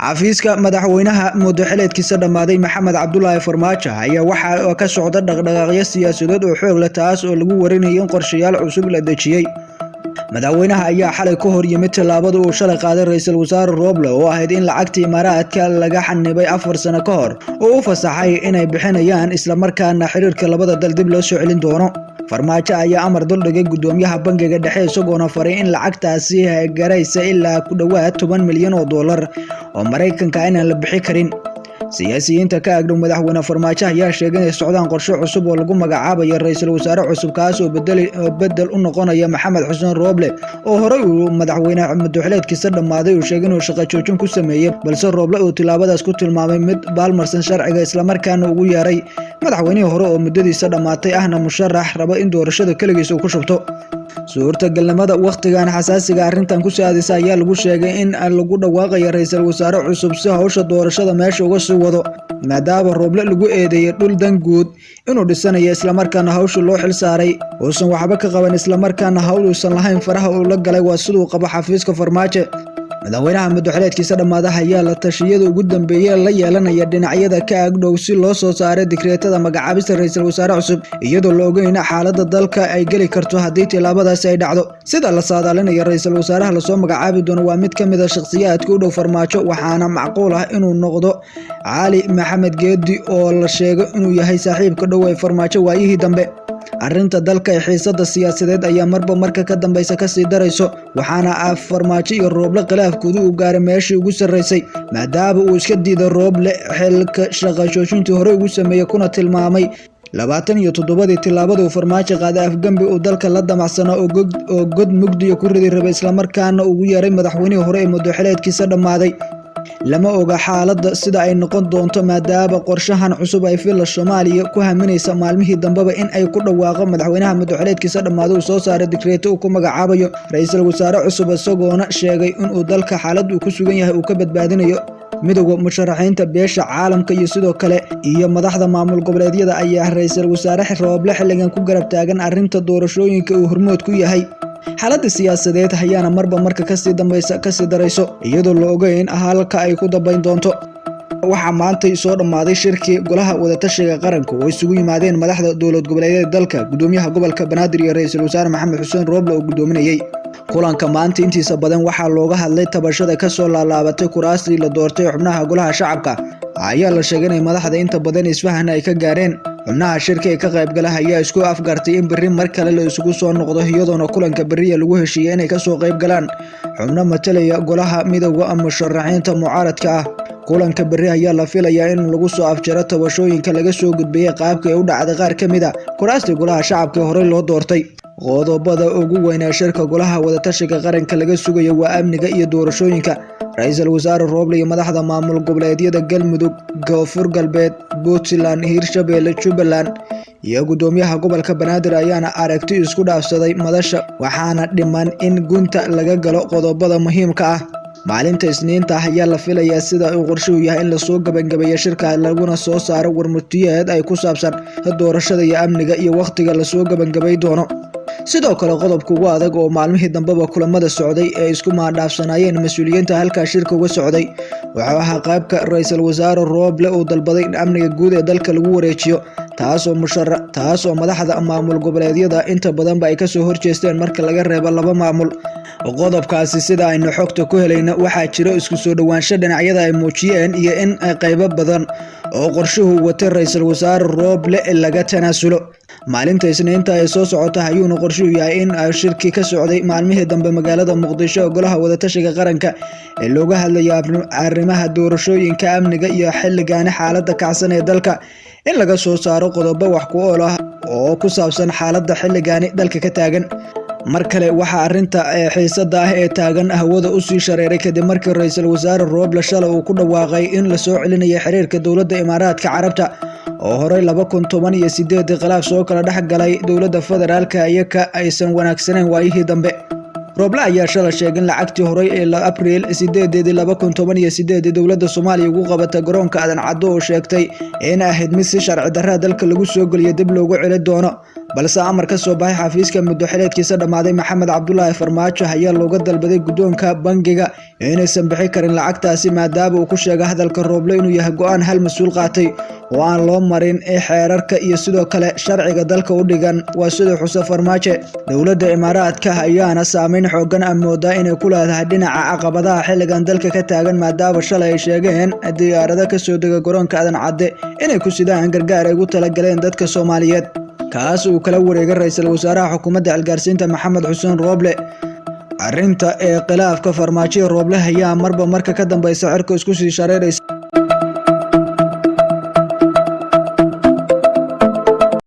xafiiska madaxweynaha muddo-xileedkiisa dhammaaday Maxamed Cabdullaahi Farmaajo ayaa waxa ka socda dhaqdhaqaaqyo siyaasadeed oo xoog leh taas oo lagu warinayo in qorshayaal cusub la dejiyay. Madaxweynaha ayaa xalay ka hor yimid tallaabada uu shalay qaaday ra'iisul wasaare Roble oo ahayd in lacagta Imaaraadka laga xanibay 4 sano ka hor oo u fasaxay inay bixinayaan isla markaana xiriirka labada dal dib loo soo celin doono. Farmaajo ayaa amar duldhigay gudoomiyaha bangiga dhexe isagoona faray in lacagtaasi ay gaaraysa ilaa ku dhawaad $10 milyan oo Mareykanka aan la bixin karin. siyaasiyiinta ka agdhow madaxweyne Farmaajo ayaa sheegay in socdaan qorshe cusub oo lagu magacaabayo ra'iisul wasaare cusub kaas oo bedel u noqonaya Maxamed Xuseen Roble oo horey uu madaxweynaha muddo-xileedkiisa dhammaaday uu sheegay inuu shaqo joojin ku sameeyay balse Roble uu tilaabadaas ku tilmaamay mid baalmarsan sharciga isla markaana ugu yeeray madaxweynihii hore oo muddadiisa dhammaatay ahna musharax raba in doorashada kaligiisa ku shubto. suurtagalnimada waqtigan xasaasiga arrintan ku saadisa ayaa lagu sheegay in lagu dhawaaqayo ra'iisul wasaare cusub si hawsha doorashada meesha uga sii wado maadaama Roble lagu eedeeyay dhul dan guud inuu dhisanayo isla markaana hawsha loo xil saaray uusan waxba ka qaban isla markaana hawl uusan lahayn faraha uu la galay waa sidoo qaba xafiiska Farmaajo. madaxweynaha muddo-xileedkiisa dhammaaday ayaa la tashiyada ugu dambeeyay la yeelanaya dhinacyada ka agdhow si loo soo saaray digreetada magacaabista ra'iisul wasaare cusub iyadoo la ogeyn xaaladda dalka ay gali karto haddii tilaabadaasi ay dhacdo. sida la saadaalinayo ra'iisul wasaaraha la soo magacaabi doono waa mid ka mid ah shakhsiyaadka u dhow Farmaajo waxaana macquul ah inuu noqdo Cali Maxamed Geedi oo la sheego inuu yahay saaxiibka dhow ee Farmaajo waayihii dambe. arrinta dalka ee xiisadda siyaasadeed ayaa marka ka dambaysa ka sii darayso waxaana Farmaajo iyo Roble khilaafkoodu uu gaaray meeshii ugu sarreysay maadaama uu iska diiday Roble xilka shaqo joojintii hore ugu sameeyay kuna tilmaamay 27 tilaabada uu Farmaajo qaaday afgambi uu dalka la damacsana oo god mugdiga ku ridi rabay isla markaana ugu yeeray madaxweynihii hore ee muddo-xileedkiisa dhammaaday. lama oga xaaladda sida ay noqon doonto maadaama qorshahan cusub ay filla Soomaaliya ku haminaysa maalmihii dambaba in ay ku dhawaaqo madaxweynaha muddo-xileedkiisa dhammaaday uu soo saaray digreeto uu ku magacaabayo ra'iisul wasaare cusub isagoona sheegay in uu dalka xaaladda uu ku sugan yahay uu ka badbaadinayo. midowga musharaxiinta beesha caalamka iyo sidoo kale iyo madaxda maamul goboleedyada ayaa ra'iisul wasaare Roble xilligan ku garab taagan arrinta doorashooyinka uu hormood ku yahay. xaaladda siyaasadeed ayaana marka kasii darayso iyadoo la ogeyn halka ay ku dambayn doonto. waxaa maanta soo dhammaaday shirkii golaha wadatashiga qaranka oo isugu yimaadeen madaxda dowlad goboleedyada dalka gudoomiyaha gobolka Banaadir iyo ra'iisul wasaare Maxamed Xuseen Roble oo gudoominayay. kulanka maanta intiisa badan waxaa looga hadlay tabashada ka soo laalaabatay kuraastii la doortay xubnaha golaha shacabka ayaa la sheegay in madaxda inta badan isfahan ay ka gaareen. xubnaha shirka ee ka qaybgalaha ayaa isku afgartay in berri mar kale la isugu soo noqdo iyadoona kulanka berriya lagu heshiiyay inay ka soo qayb galaan xubno matalaya golaha midowga musharaxiinta mucaaradka ah. kulanka berri ayaa la filayaa in lagu soo afjaro tabashooyinka laga soo gudbiyay qaabka ay u dhacday qaar ka mid ah kuraastii golaha shacabka horey loo doortay. qodobada ugu weyn ee shirka golaha wadatashiga qaranka laga sugayo waa amniga iyo doorashooyinka. ra'iisul wasaare Roble iyo madaxda maamul goboleedyada Galmudug, Koonfur Galbeed, Puntland, Hirshabelle, Jubbaland iyo gudoomiyaha gobolka Banaadir ayaana aragti isku dhaafsaday madasha waxaana dhiman in gunta laga galo qodobada muhiimka ah. maalinta Isniinta ayaa la filayaa sida uu qorshuhu yahay in la soo gabagabeeyo shirka laguna soo saaro warmutiyeed ay ku saabsan doorashada iyo amniga iyo waqtiga la soo gabagabay doono. sidoo kale qodobka ugu adag oo maalmihii dambeba kulamada socday ee isku maadhaafsanayeen mas'uuliyiinta halka shirka uga socday waxa ahaa qaybka ra'iisul wasaare Roble uu dalbaday in amniga guud ee dalka lagu wareejiyo taas oo madaxda maamul goboleedyada inta badanba ay ka soo horjeesteen marka laga reebo 2 maamul. qodobkaasi sida aynu xogta ku helayna waxaa jira isku soo dhawaansho dhinacyada ay muujiyeen iyo in qaybo badan oo qorshuhu watay ra'iisul wasaare Roble laga tanaasulo. maalinta Isniinta ee soo socota ayuuna qorshuhu yahay in shirkii ka socday maalmihii dambe magaalada Muqdisho golaha wadatashiga qaranka ee looga hadlayo arrimaha doorashooyinka amniga iyo xilligan xaaladda kacsan ee dalka in laga soo saaro qodobo wax ku ool ah oo ku saabsan xaaladda xilligan dalka ka taagan. mar kale waxa arrinta xiisadda ah ee taagan hawada u sii shareeray kadib markii ra'iisul wasaare Roble shalay uu ku dhawaaqay in la soo celinayo xiriirka dowladda Imaaraadka Carabta oo horey 2018 khilaaf soo kala dhex galay dowladda federaalka iyaka aysan wanaagsanayn waayihii dambe. Roble ayaa shalay sheegay in lacagtii horey ee Abriil 8 2018 dowladda Soomaaliya ugu qabatay garoonka Aadan Caddo oo sheegtay in ahayd mid si sharci darro dalka lagu soo galiyo dib loogu celin doono balse amar ka soo baxay xafiiska muddo xileedkiisa dhammaaday Maxamed Cabdullaahi Farmaajo ayaa looga dalbaday guddoonka bangiga inaysan bixi karin lacagtaasi maadaama uu ku sheegay hadalka Rooble inuu yahay go'aan hal mas'uul qaatay oo aan loo marin xeerarka iyo sidoo kale sharciga dalka u dhigan waa sida Xuseen Farmaajo dowladda Imaaraadka ayaana saameyn xooggan amooda inay ku leedahay dhinaca caqabadaha xilligan dalka ka taagan maadaama shalay ay sheegeen diyaarada ka soo dega garoonka Aadan Cadde inay ku sidaan gargaar ay ugu talagaleen dadka Soomaaliyeed kaas uu kala wareegay ra'iisul wasaaraha xukuumadda Algaarsiinta Maxamed Xuseen Rooble arrinta khilaafka Farmaajo Rooble ayaa marba marka ka dambaysa cirka isku sii shareeraysa